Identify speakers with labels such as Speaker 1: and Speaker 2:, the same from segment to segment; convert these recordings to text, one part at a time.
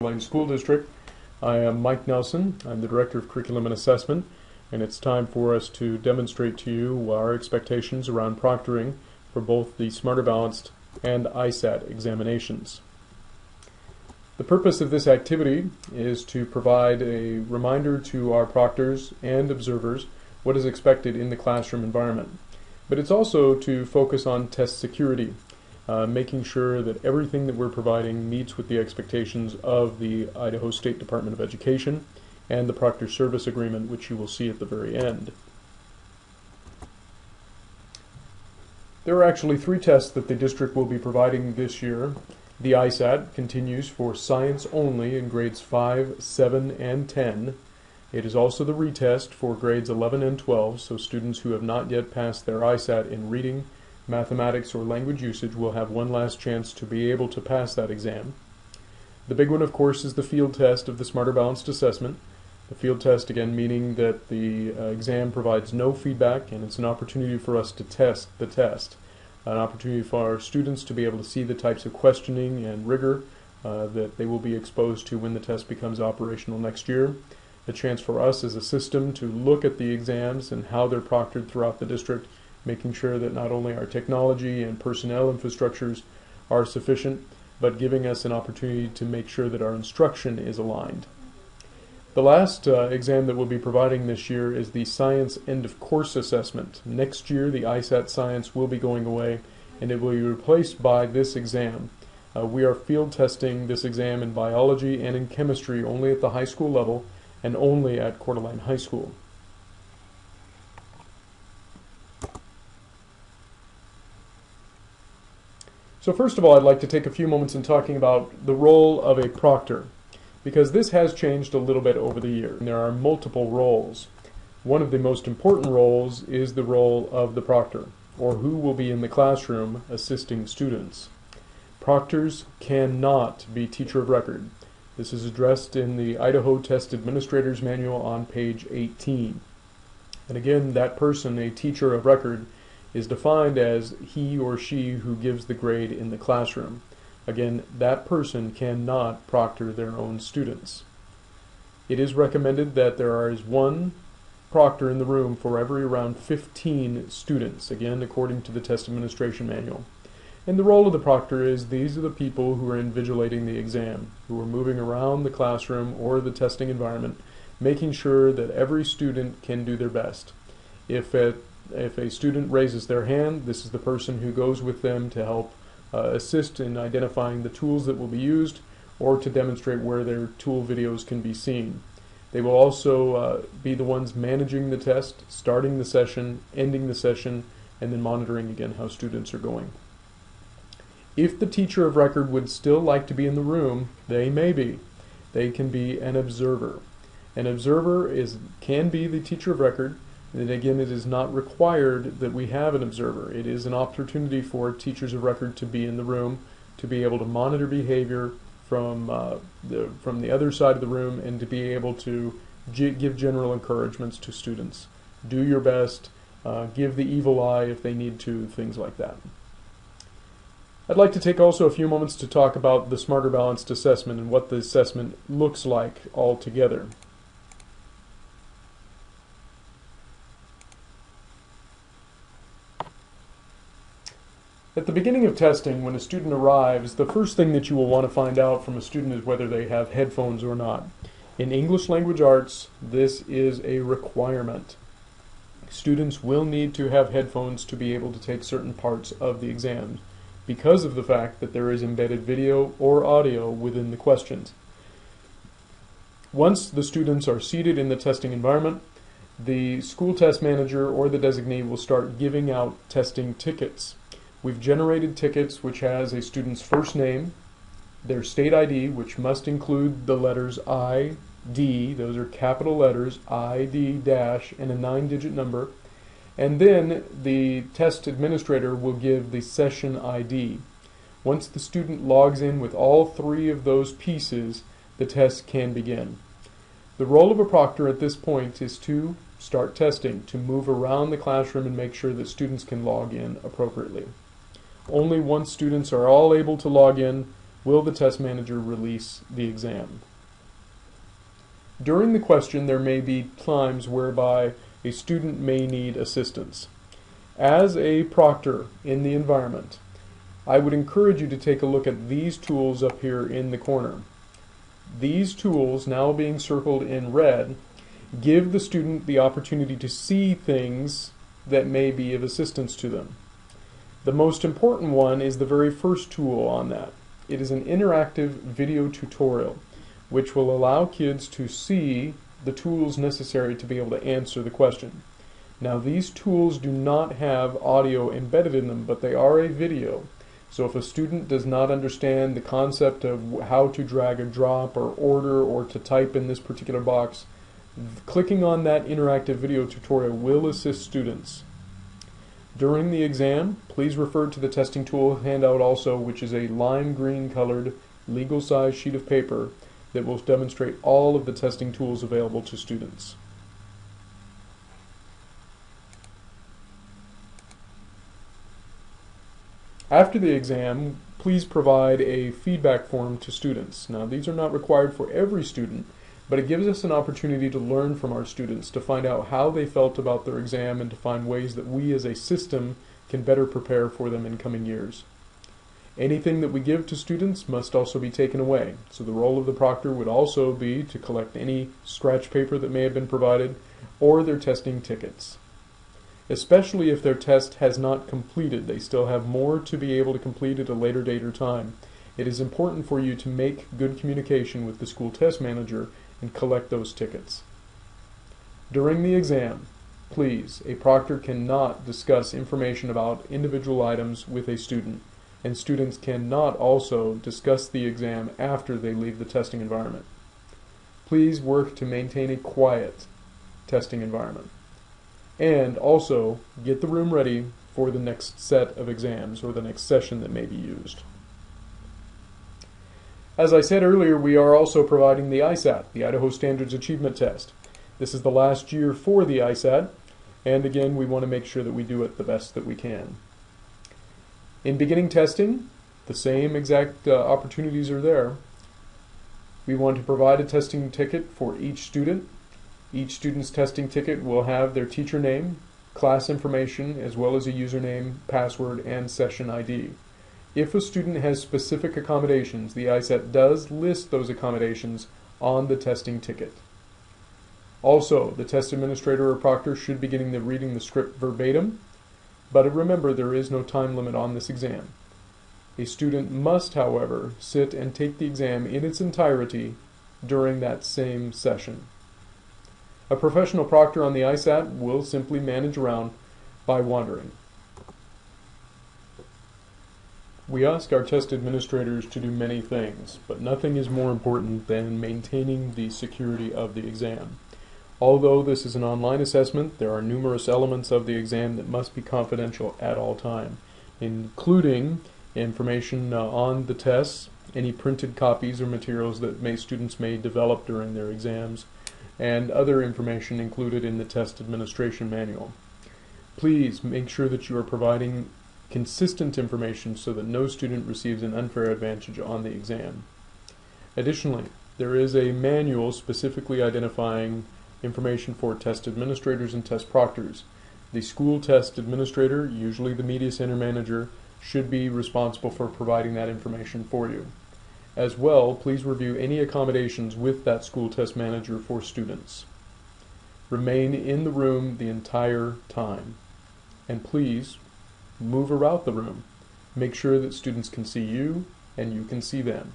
Speaker 1: Plains School District. I am Mike Nelson. I'm the Director of Curriculum and Assessment, and it's time for us to demonstrate to you our expectations around proctoring for both the Smarter Balanced and ISAT examinations. The purpose of this activity is to provide a reminder to our proctors and observers what is expected in the classroom environment. But it's also to focus on test security, making sure that everything that we're providing meets with the expectations of the Idaho State Department of Education and the Proctor Service Agreement, which you will see at the very end. There are actually 3 tests that the district will be providing this year. The ISAT continues for science only in grades 5, 7, and 10. It is also the retest for grades 11 and 12, so students who have not yet passed their ISAT in reading, mathematics, or language usage will have one last chance to be able to pass that exam. The big one, of course, is the field test of the Smarter Balanced Assessment. The field test, again, meaning that the exam provides no feedback, and it's an opportunity for us to test the test, an opportunity for our students to be able to see the types of questioning and rigor that they will be exposed to when the test becomes operational next year. A chance for us as a system to look at the exams and how they're proctored throughout the district, making sure that not only our technology and personnel infrastructures are sufficient, but giving us an opportunity to make sure that our instruction is aligned. The last exam that we'll be providing this year is the Science End of Course Assessment. Next year, the ISAT Science will be going away, and it will be replaced by this exam. We are field testing this exam in biology and in chemistry only at the high school level and only at Coeur d'Alene High School. So first of all, I'd like to take a few moments in talking about the role of a proctor, because this has changed a little bit over the year. There are multiple roles. One of the most important roles is the role of the proctor, or who will be in the classroom assisting students. Proctors cannot be teacher of record. This is addressed in the Idaho Test Administrator's Manual on page 18. And again, that person, a teacher of record, is defined as he or she who gives the grade in the classroom. Again, that person cannot proctor their own students. It is recommended that there is one proctor in the room for every around 15 students, again, according to the Test Administration Manual. And the role of the proctor is these are the people who are invigilating the exam, who are moving around the classroom or the testing environment, making sure that every student can do their best. If a student raises their hand, this is the person who goes with them to help assist in identifying the tools that will be used or to demonstrate where their tool videos can be seen. They will also be the ones managing the test, starting the session, ending the session, and then monitoring again how students are going. If the teacher of record would still like to be in the room, they may be. They can be an observer. An observer can be the teacher of record. And again, it is not required that we have an observer. It is an opportunity for teachers of record to be in the room, to be able to monitor behavior from the other side of the room, and to be able to give general encouragements to students. Do your best, give the evil eye if they need to, things like that. I'd like to take also a few moments to talk about the Smarter Balanced Assessment and what the assessment looks like altogether. At the beginning of testing, when a student arrives, the first thing that you will want to find out from a student is whether they have headphones or not. In English Language Arts, this is a requirement. Students will need to have headphones to be able to take certain parts of the exam because of the fact that there is embedded video or audio within the questions. Once the students are seated in the testing environment, the school test manager or the designee will start giving out testing tickets. We've generated tickets which has a student's first name, their state ID, which must include the letters ID, those are capital letters, ID dash, and a 9-digit number, and then the test administrator will give the session ID. Once the student logs in with all 3 of those pieces, the test can begin. The role of a proctor at this point is to start testing, to move around the classroom and make sure that students can log in appropriately. Only once students are all able to log in will the test manager release the exam. During the question, there may be times whereby a student may need assistance. As a proctor in the environment, I would encourage you to take a look at these tools up here in the corner. These tools, now being circled in red, give the student the opportunity to see things that may be of assistance to them. The most important one is the very first tool on that. It is an interactive video tutorial, which will allow kids to see the tools necessary to be able to answer the question. Now, these tools do not have audio embedded in them, but they are a video. So if a student does not understand the concept of how to drag a drop or order or to type in this particular box, clicking on that interactive video tutorial will assist students. During the exam, please refer to the testing tool handout also, which is a lime green colored legal size sheet of paper that will demonstrate all of the testing tools available to students. After the exam, please provide a feedback form to students. Now, these are not required for every student, but it gives us an opportunity to learn from our students, to find out how they felt about their exam and to find ways that we as a system can better prepare for them in coming years. Anything that we give to students must also be taken away. So the role of the proctor would also be to collect any scratch paper that may have been provided or their testing tickets. Especially if their test has not completed, they still have more to be able to complete at a later date or time. It is important for you to make good communication with the school test manager and collect those tickets. During the exam, please, a proctor cannot discuss information about individual items with a student, and students cannot also discuss the exam after they leave the testing environment. Please work to maintain a quiet testing environment. And also, get the room ready for the next set of exams or the next session that may be used. As I said earlier, we are also providing the ISAT, the Idaho Standards Achievement Test. This is the last year for the ISAT, and again, we want to make sure that we do it the best that we can. In beginning testing, the same exact opportunities are there. We want to provide a testing ticket for each student. Each student's testing ticket will have their teacher name, class information, as well as a username, password, and session ID. If a student has specific accommodations, the ISAT does list those accommodations on the testing ticket. Also, the test administrator or proctor should be reading the script verbatim, but remember, there is no time limit on this exam. A student must, however, sit and take the exam in its entirety during that same session. A professional proctor on the ISAT will simply manage around by wandering. We ask our test administrators to do many things, but nothing is more important than maintaining the security of the exam. Although this is an online assessment, there are numerous elements of the exam that must be confidential at all time, including information on the tests, any printed copies or materials that students may develop during their exams, and other information included in the test administration manual. Please make sure that you are providing consistent information so that no student receives an unfair advantage on the exam. Additionally, there is a manual specifically identifying information for test administrators and test proctors. The school test administrator, usually the media center manager, should be responsible for providing that information for you. As well, please review any accommodations with that school test manager for students. Remain in the room the entire time. And please, move about the room. Make sure that students can see you and you can see them.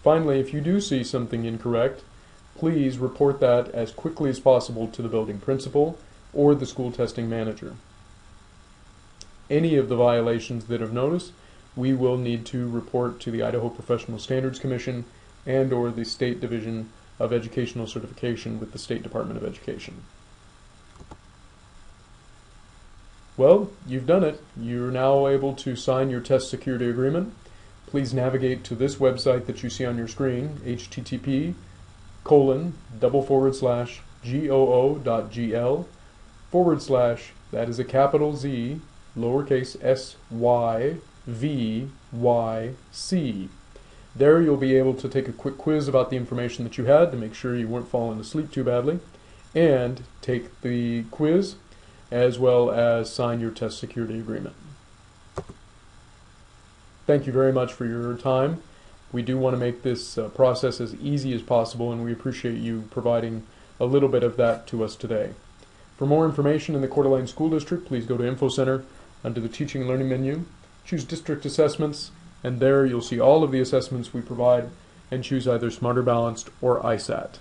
Speaker 1: Finally, if you do see something incorrect, please report that as quickly as possible to the building principal or the school testing manager. Any of the violations that are noticed, we will need to report to the Idaho Professional Standards Commission and or the State Division of Educational Certification with the State Department of Education. Well, you've done it. You're now able to sign your test security agreement. Please navigate to this website that you see on your screen, http://goo.gl/ that is a capital Z, lowercase SYVYC. There you'll be able to take a quick quiz about the information that you had to make sure you weren't falling asleep too badly, and take the quiz as well as sign your test security agreement. Thank you very much for your time. We do want to make this process as easy as possible, and we appreciate you providing a little bit of that to us today. For more information in the Coeur d'Alene School District, please go to Info Center under the Teaching and Learning menu, choose District Assessments, and there you'll see all of the assessments we provide, and choose either Smarter Balanced or ISAT.